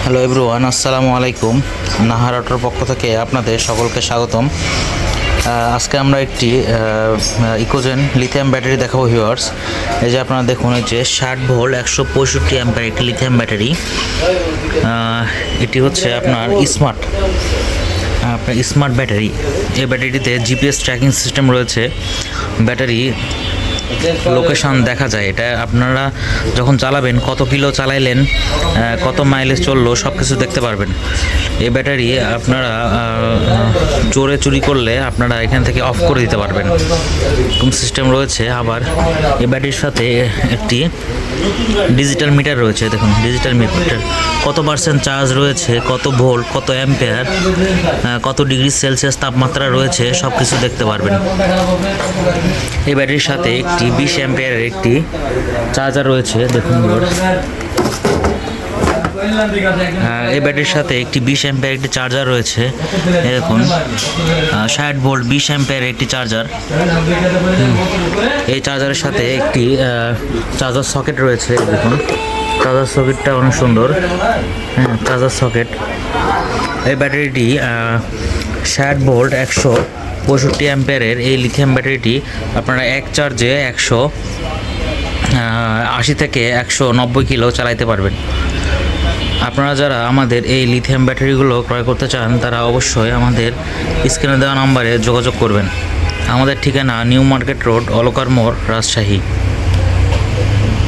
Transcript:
Hello everyone, আসসালামু আলাইকুম। নাহার অটোর পক্ষ থেকে আপনাদের সকলকে স্বাগতম। আজকে আমরা একটি ইকোজেন লিথিয়াম ব্যাটারি দেখাবো ভিউয়ার্স। এই যে আপনারা দেখুন, এই যে 60 ভোল্ট 165 অ্যাম্পিয়ার একটি লিথিয়াম ব্যাটারি। এটি হচ্ছে আপনার স্মার্ট ব্যাটারি। এই ব্যাটারিটিতে জিপিএস ট্র্যাকিং সিস্টেম রয়েছে। ব্যাটারি লোকেশান দেখা যায়। এটা আপনারা যখন চালাবেন, কত কিলো চালাইলেন, কত মাইলেজ চললো, সব কিছু দেখতে পারবেন। এই ব্যাটারি আপনারা জোরে চুরি করলে আপনারা এখান থেকে অফ করে দিতে পারবেন, এরকম সিস্টেম রয়েছে। আবার এই ব্যাটারির সাথে একটি ডিজিটাল মিটার রয়েছে। দেখুন, ডিজিটাল মিটার কত পার্সেন্ট চার্জ রয়েছে, কত ভোল্ট, কত অ্যাম্পিয়ার, কত ডিগ্রি সেলসিয়াস তাপমাত্রা রয়েছে, সব কিছু দেখতে পারবেন। এই ব্যাটারির সাথে একটি 20 অ্যাম্পিয়ারের একটি চার্জার রয়েছে। দেখুন, এই ব্যাটারির সাথে একটি 20 অ্যাম্পিয়ার একটি চার্জার রয়েছে। দেখুন, 60 ভোল্ট 20 অ্যাম্পিয়ার একটি চার্জার। এই চার্জারের সাথে একটি চার্জার সকেট রয়েছে। দেখুন, চার্জার সকেটটা অনেক সুন্দর। Charger socket. এই ব্যাটারিটি 60 ভোল্ট 165 অ্যাম্পিয়ারের এই লিথিয়াম ব্যাটারিটি আপনারা এক চার্জে 180 থেকে 190 কিলো চালাইতে পারবেন। আপনারা যারা আমাদের এই লিথিয়াম ব্যাটারিগুলো ক্রয় করতে চান, তারা অবশ্যই আমাদের স্ক্রিনে দেওয়া নম্বরে যোগাযোগ করবেন। আমাদের ঠিকানা নিউ মার্কেট রোড, অলকার মোড়, রাজশাহী।